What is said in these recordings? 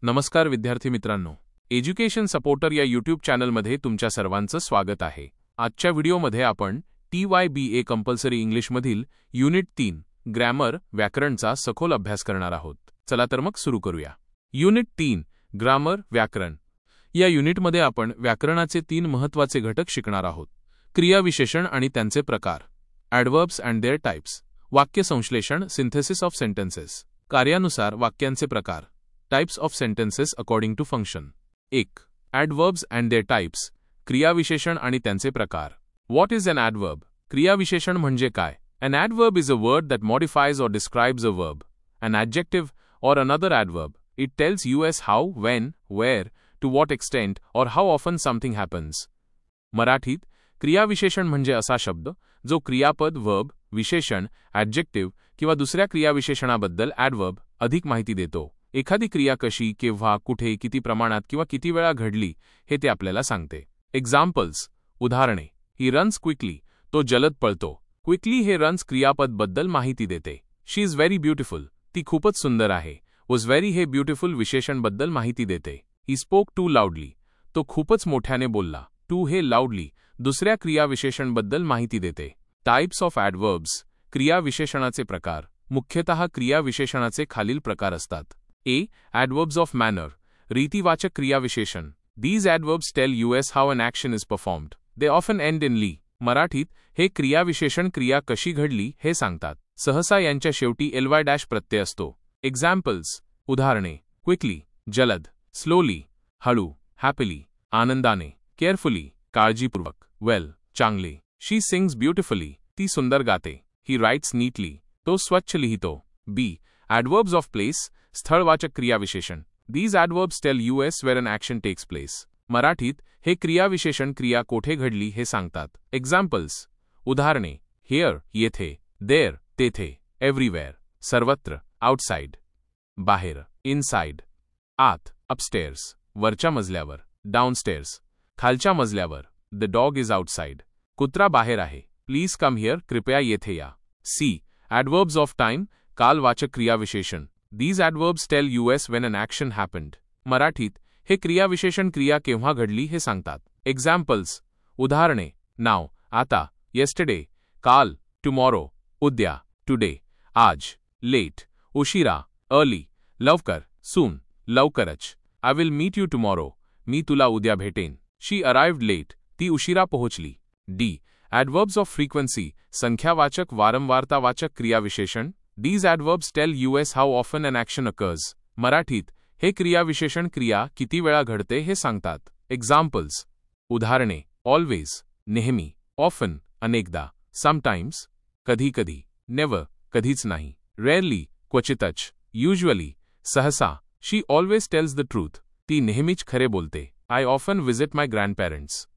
नमस्कार विद्यार्थी मित्रांनो, एज्युकेशन सपोर्टर या यूट्यूब चॅनलमध्ये तुमच्या सर्वांचं स्वागत आहे. आजच्या व्हिडिओमध्ये आपण TYBA कंपल्सरी इंग्लिशमधील युनिट 3 ग्रामर व्याकरणचा सखोल अभ्यास करणार आहोत. चला तर मग सुरू करूया. युनिट 3 ग्रामर व्याकरण या युनिटमध्ये आपण व्याकरणाचे 3 महत्त्वाचे घटक शिकणार आहोत. क्रियाविशेषण आणि त्यांचे प्रकार, ॲडव्हर्ब्स अँड देअर टाइप्स, वाक्यसंश्लेषण सिंथेसिस ऑफ सेंटेन्सेस, कार्यानुसार वाक्यांचे प्रकार, types of sentences according to function. 1. Adverbs and their types, क्रियाविशेषण आणि त्यांचे प्रकार. What is an adverb? क्रियाविशेषण म्हणजे काय? An adverb is a word that modifies or describes a verb, an adjective, or another adverb. It tells you as how, when, where, to what extent, or how often something happens. मराठीत क्रियाविशेषण म्हणजे असा शब्द जो क्रियापद, verb, विशेषण, adjective किंवा दुसऱ्या क्रियाविशेषणाबद्दल ॲडवर्ब अधिक माहिती देतो. एखादी क्रिया कशी, केव्हा, कुठे, किती प्रमाणात किंवा किती वेळा घडली हे ते आपल्याला सांगते. एक्झाम्पल्स, उदाहरणे. ही रन्स क्विकली, तो जलद पळतो. क्विकली हे रन्स क्रियापदबद्दल माहिती देते. शी इज व्हेरी ब्युटिफुल, ती खूपच सुंदर आहे. वॉज व्हेरी हे ब्युटिफुल विशेषणबद्दल माहिती देते. ही स्पोक टू लाऊडली, तो खूपच मोठ्याने बोलला. टू हे लाऊडली दुसऱ्या क्रियाविशेषणबद्दल माहिती देते. टाइप्स ऑफ ॲडव्हर्ब्स, क्रियाविशेषणाचे प्रकार. मुख्यतः क्रियाविशेषणाचे खालील प्रकार असतात. A. Adverbs of manner, रीतिवाचक क्रियाविशेषण. These adverbs tell you as how an action is performed. They often end in ly. मराठीत हे क्रियाविशेषण क्रिया कशी घडली हे सांगतात. सहसा यांच्या शेवटी ly- प्रत्यय असतो. एक्झाम्पल्स, उदाहरणे. क्विकली, जलद. स्लोली, हळू. हॅपीली, आनंदाने. केअरफुली, काळजीपूर्वक. वेल, चांगले. शी सिंग्स ब्युटिफुली, ती सुंदर गाते. ही राइट्स नीटली, तो स्वच्छ लिहितो. बी. Adverbs of place, स्थळवाचक क्रियाविशेषण. These adverbs tell you as where an action takes place. मराठीत हे क्रियाविशेषण क्रिया कोठे घडली हे सांगतात. एक्झाम्पल्स, उदाहरणे. हिअर, येथे. देअर, तेथे. एव्हरीवेअर, सर्वत्र. आउटसाइड, बाहेर. इनसाइड, आत. अपस्टेअर्स, वरच्या मजल्यावर. डाऊनस्टेअर्स, खालच्या मजल्यावर. द डॉग इज आउटसाइड, कुत्रा बाहेर आहे. प्लीज कम हिअर, कृपया येथे या. सी. Adverbs of time, कालवाचक क्रियाविशेषण. These adverbs tell you as when an action happened. मराठीत हे क्रियाविशेषण क्रिया केव्हा घडली हे सांगतात. एक्झाम्पल्स, उदाहरणे. नाव, आता. येस्टरडे, काल. टुमॉरो, उद्या. टुडे, आज. लेट, उशिरा. अर्ली, लवकर. सून, लवकरच. I will meet you tomorrow, मी तुला उद्या भेटेन. शी अराइव्ड लेट, ती उशिरा पोहोचली. डी. Adverbs of frequency, संख्यावाचक वारंवारतावाचक क्रियाविशेषण. These adverbs tell you as how often an action occurs. मराठीत हे क्रियाविशेषण क्रिया किती वेळा घडते हे सांगतात. एक्झाम्पल्स, उदाहरणे. ऑलवेज, नेहमी. ऑफन, अनेकदा. समटाइम्स, कधी कधी. नेव्हर, कधीच नाही. रेअरली, क्वचितच. युजुअली, सहसा. शी ऑलवेज टेल्स द ट्रूथ, ती नेहमीच खरे बोलते. I often visit my grandparents,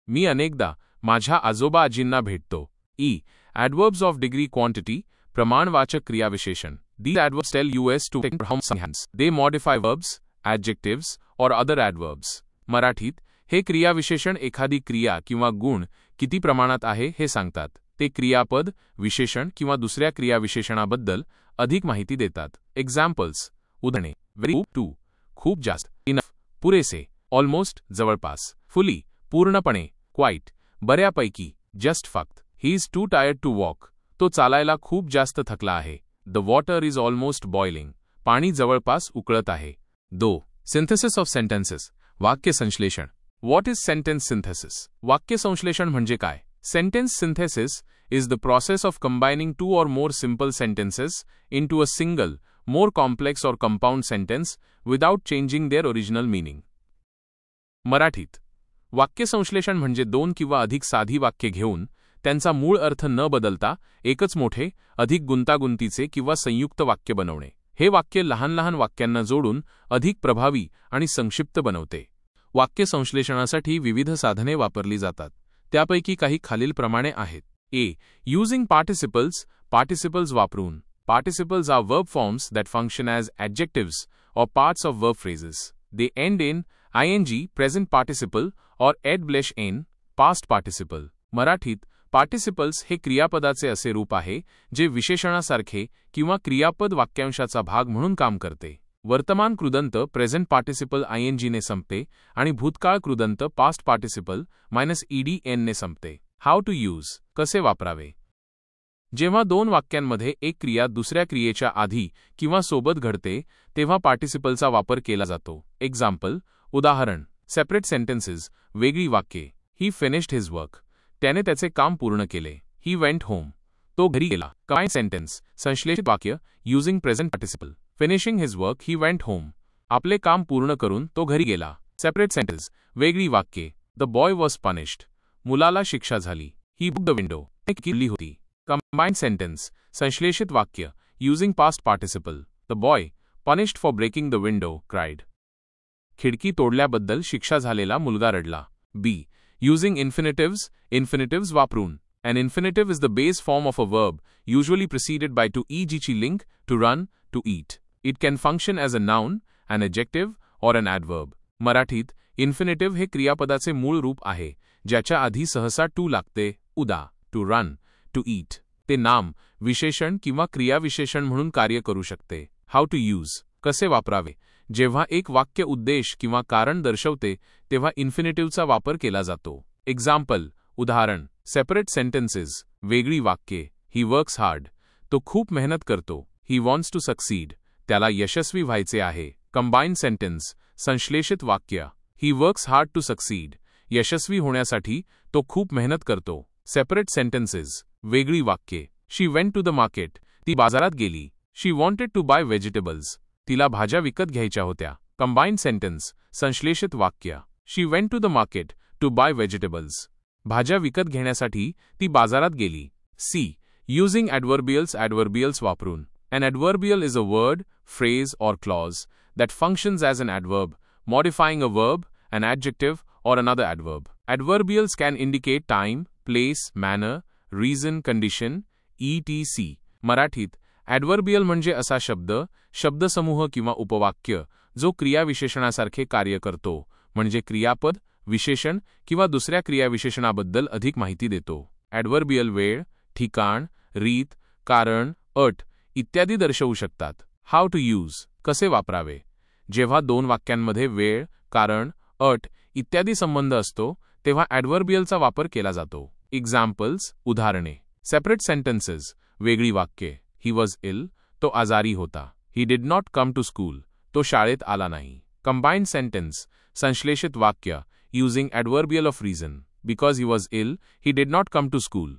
मी अनेकदा माझ्या आजोबा आजींना भेटतो. E. Adverbs of degree quantity, प्रमाणवाचक क्रियाविशेषण. These adverbs tell you as to how some hands. They modify verbs, adjectives, or other adverbs. मराठीत हे क्रियाविशेषण एखादी क्रिया किंवा गुण किती प्रमाणात आहे हे सांगतात. ते क्रियापद, विशेषण किंवा दुसऱ्या क्रियाविशेषणाबद्दल अधिक माहिती देतात. एक्झाम्पल्स, उदाहरणे. व्हेरी, टू, खूप जास्त. इनफ, पुरेसे. ऑलमोस्ट, जवळपास. फुली, पूर्णपणे. क्वाईट, बऱ्यापैकी. जस्ट, फक्त. He is too tired to walk, तो चालायला खूप जास्त थकला आहे. The water is almost boiling, पाणी जवळपास उकळत आहे. 2. सिंथेसिस ऑफ सेंटेन्सेस, वाक्यसंश्लेषण. What is sentence synthesis? वाक्यसंश्लेषण म्हणजे काय? Sentence synthesis is the process of combining 2 or more simple sentences into a single, more complex or compound sentence without changing their original meaning. मराठीत वाक्यसंश्लेषण म्हणजे 2 किंवा अधिक साधी वाक्ये घेऊन त्यांचा मूळ अर्थ न बदलता एकच मोठे, अधिक गुंतागुंतीचे किंवा संयुक्त वाक्य बनवणे. हे वाक्य लहान लहान वाक्यांना जोडून अधिक प्रभावी आणि संक्षिप्त बनवते. वाक्यसंश्लेषणासाठी विविध साधने वापरली जातात. त्यापैकी काही खालीलप्रमाणे आहेत. ए. यूजिंग पार्टिसिपल्स, पार्टिसिपल्स वापरून. Participles are verb forms that function as adjectives or parts of verb phrases. They end in ing, present participle, or ed-n, past participle. मराठीत पार्टिसिपल्स हे क्रियापदाचे असे रूप आहे जे विशेषणासारखे किंवा क्रियापद वाक्यांशाचा भाग म्हणून काम करते. वर्तमान कृदंत प्रेझेंट पार्टिसिपल ING ने संपते आणि भूतकाळ कृदंत पास्ट पार्टिसिपल -EDN ने संपते. हाऊ टू यूज, कसे वापरावे. जेव्हा दोन वाक्यांमध्ये एक क्रिया दुसऱ्या क्रियेच्या आधी किंवा सोबत घडते तेव्हा पार्टिसिपलचा वापर केला जातो. एक्झाम्पल, उदाहरण, सेपरेट सेंटेन्सेस, वेगळी वाक्ये. ही फिनिश्ड हिज वर्क, त्याने त्याचे काम पूर्ण केले. ही वेंट होम, तो घरी गेला. कंबाइंड सेंटेन्स, संश्लेषित वाक्य, using present participle. Finishing his work, he went home, आपले काम पूर्ण करून तो घरी गेला. सेपरेट सेंटेन्स, वेगळी वाक्ये. द बॉय वॉज पनिश्ड, मुलाला शिक्षा झाली. ही बुक द विंडो, ते किल्ली होती. कंबाइंड सेंटेन्स, संश्लेषित वाक्य, using past participle. The boy, punished for breaking the window, cried. खिडकी तोडल्याबद्दल शिक्षा झालेला मुलगा रडला. बी. युजिंग इन्फिनिटिव्स वापरून. An infinitive is the base form of a verb, usually preceded by to eg ची link, to run, to eat. It can function as a noun, an adjective, or an adverb. मराठीत, infinitive हे क्रियापदाचे मूळ रूप आहे, ज्याच्या आधी सहसा to लागते, उदा, to run, to eat. ते नाम, विशेषण किंवा क्रियाविशेषण म्हणून कार्य करू शकते. How to use, कसे वापरावे. जेव्हा एक वाक्य उद्देश किंवा कारण दर्शवते, तेव्हा इन्फिनिटिव्हचा वापर केला जातो. एक्झाम्पल, उदाहरण, सेपरेट सेंटेन्सेस, वेगळी वाक्ये. ही वर्क्स हार्ड, तो खूप मेहनत करतो. ही वॉन्ट्स टू सक्सीड, त्याला यशस्वी व्हायचे आहे. कंबाइंड सेंटेन्स, संश्लेषित वाक्य. He works hard to succeed, यशस्वी होण्यासाठी तो खूप मेहनत करतो. सेपरेट सेंटेन्सेस, वेगळी वाक्ये. She went to the market, ती बाजारात गेली. She wanted to buy vegetables, तिला भाज्या विकत घ्यायच्या होत्या. कंबाइंड सेंटेन्स, संश्लेषित वाक्य. She went to the market to buy vegetables, भाज्या विकत घेण्यासाठी ती बाजारात गेली. सी. युजिंग ॲडव्हर्बियल्स वापरून. An adverbial is a word, phrase, or clause that functions as an adverb, modifying a verb, an adjective, or another adverb. Adverbials can indicate time, place, manner, reason, condition, etc. मराठीत, ॲडव्हर्बियल म्हणजे असा शब्द, शब्दसमूह किंवा उपवाक्य जो क्रियाविशेषणासारखे कार्य करतो, म्हणजे क्रियापद, विशेषण किंवा दुसऱ्या क्रियाविशेषणाबद्दल अधिक माहिती देतो. ॲडव्हर्बियल वेळ, ठिकाण, रीत, कारण, अट इत्यादी दर्शवू शकतात. हाऊ टू यूज, कसे वापरावे. जेव्हा दोन वाक्यांमध्ये वेळ, कारण, अट इत्यादी संबंध असतो तेव्हा ॲडव्हर्बियलचा वापर केला जातो. एक्झाम्पल्स, उदाहरणे. सेपरेट सेंटेन्सेस, वेगळी वाक्ये. ही वॉज इल, तो आजारी होता. He did not come to school, तो शाळेत आला नाही. कंबाइंड सेंटेन्स, संश्लेषित वाक्य. Using adverbial of reason. Because he was ill, he did not come to school.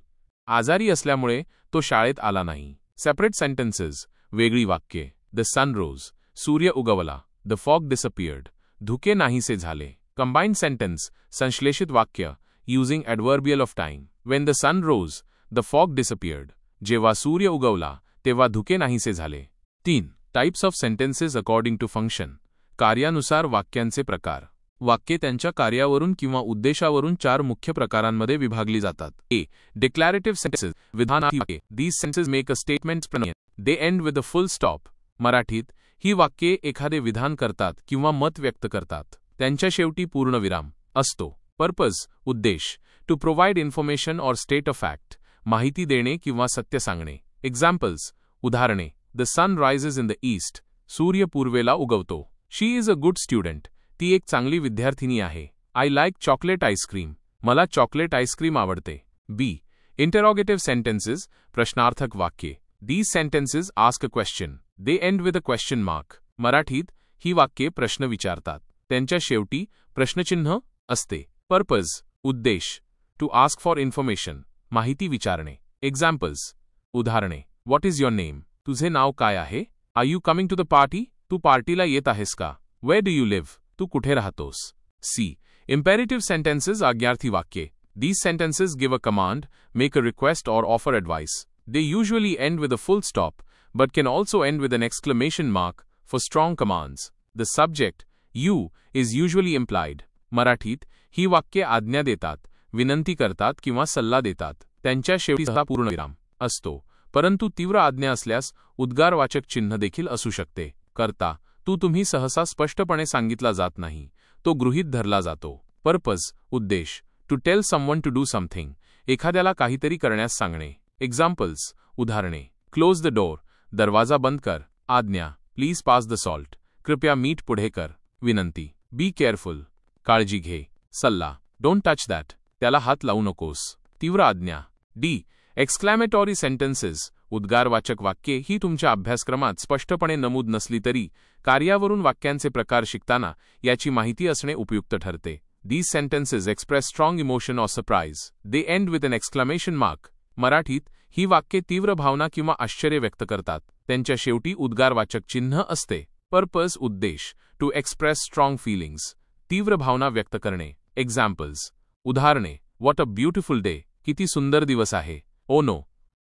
आजारी असल्यामुळे तो शाळेत आला नाही. सेपरेट सेंटेन्सेस, वेगळी वाक्ये. द सन रोज, सूर्य उगवला. द फॉग डिसअपियर्ड, धुके नाहीसे झाले. कंबाइंड सेंटेन्स, संश्लेषित वाक्य. Using adverbial of time. When the sun rose, the fog disappeared, जेव्हा सूर्य उगवला तेव्हा धुके नाहीसे झाले. 3. Types of sentences according to function. कार्यानुसार वाक्यांचे प्रकार. वाक्ये त्यांच्या कार्यावरून किंवा उद्देशावरून 4 मुख्य प्रकारांमध्ये विभागली जातात. ए. डिक्लॅरेटिव्ह सेंटेन्सेस, विधानार्थी वाक्ये. These sentences make a statement प्रणयन. They end with a full stop. मराठीत, ही वाक्ये एखादे विधान करतात किंवा मत व्यक्त करतात. त्यांच्या शेवटी पूर्णविराम असतो. पर्पज, उद्देश. To provide information or state a fact, माहिती देणे किंवा सत्य सांगणे. एक्झाम्पल्स, उदाहरणे. The sun rises in the east, सूर्य पूर्वेला उगवतो. She is a good student, ती एक चांगली विद्यार्थिनी आहे. आय लाईक चॉकलेट आईस्क्रीम, मला चॉकलेट आईस्क्रीम आवडते. बी. इंटरॉगेटिव्ह सेंटेन्सेस, प्रश्नार्थक वाक्ये. These sentences ask a question. They end with a question mark. मराठीत, ही वाक्ये प्रश्न विचारतात. त्यांच्या शेवटी प्रश्नचिन्ह असते. पर्पज, उद्देश. टू आस्क फॉर इन्फॉर्मेशन, माहिती विचारणे. एक्झाम्पल्स, उदाहरणे. व्हॉट इज युअर नेम, तुझे नाव काय आहे. Are you coming to the party, तू पार्टीला येत आहेस का. वेअर डू यू लिव्ह, तू कुठे राहतोस. सी. इम्पेरेटिव्ह सेंटेन्सेस, आज्ञार्थी वाक्ये. These sentences give a command, make a request or offer advice. They usually end with a full stop, but can also end with an exclamation mark for strong commands. The subject, you, is usually implied. मराठीत, ही वाक्ये आज्ञा देतात, विनंती करतात किंवा सल्ला देतात. त्यांच्या शेवटी सहसा पूर्णविराम असतो. परंतु तीव्र आज्ञा असल्यास उद्गारवाचक चिन्ह देखील असू शकते. कर्ता, तू तुम्ही सहसा स्पष्टपणे सांगितला जात नाही, तो गृहीत धरला जातो. पर्पज, उद्देश. To tell someone to do something, एखाद्याला काहीतरी करण्यास सांगणे. एक्झाम्पल्स, उदाहरणे. क्लोज द डोर, दरवाजा बंद कर. आज्ञा, प्लीज पास द सॉल्ट, कृपया मीठ पुढे कर. विनंती. Be careful. काळजी घे. सल्ला. Don't touch that. त्याला हात लावू नकोस. तीव्र आज्ञा. डी. एक्सक्लॅमेटॉरी सेंटेन्सेस. उद्गारवाचक वाक्ये ही तुमच्या अभ्यासक्रमात स्पष्टपणे नमूद नसली तरी कार्यावरून वाक्यांचे प्रकार शिकताना याची माहिती असणे उपयुक्त ठरते. These sentences express strong emotion or surprise. They end with an exclamation mark. मराठीत ही वाक्ये तीव्र भावना किंवा आश्चर्य व्यक्त करतात. त्यांच्या शेवटी उद्गारवाचक चिन्ह असते. पर्पज उद्देश. To express strong feelings. तीव्र भावना व्यक्त करणे. एक्झाम्पल्स. उदाहरणे. What a beautiful day. किती सुंदर दिवस आहे. Oh no.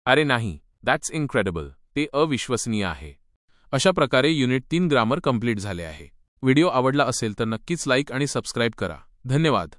अरे नाही. That's incredible. ते अविश्वसनीय आहे. अशा प्रकारे युनिट 3 ग्रामर कंप्लीट झाले आहे. व्हिडिओ आवडला असेल तर नक्कीच लाईक आणि सबस्क्राईब करा. धन्यवाद.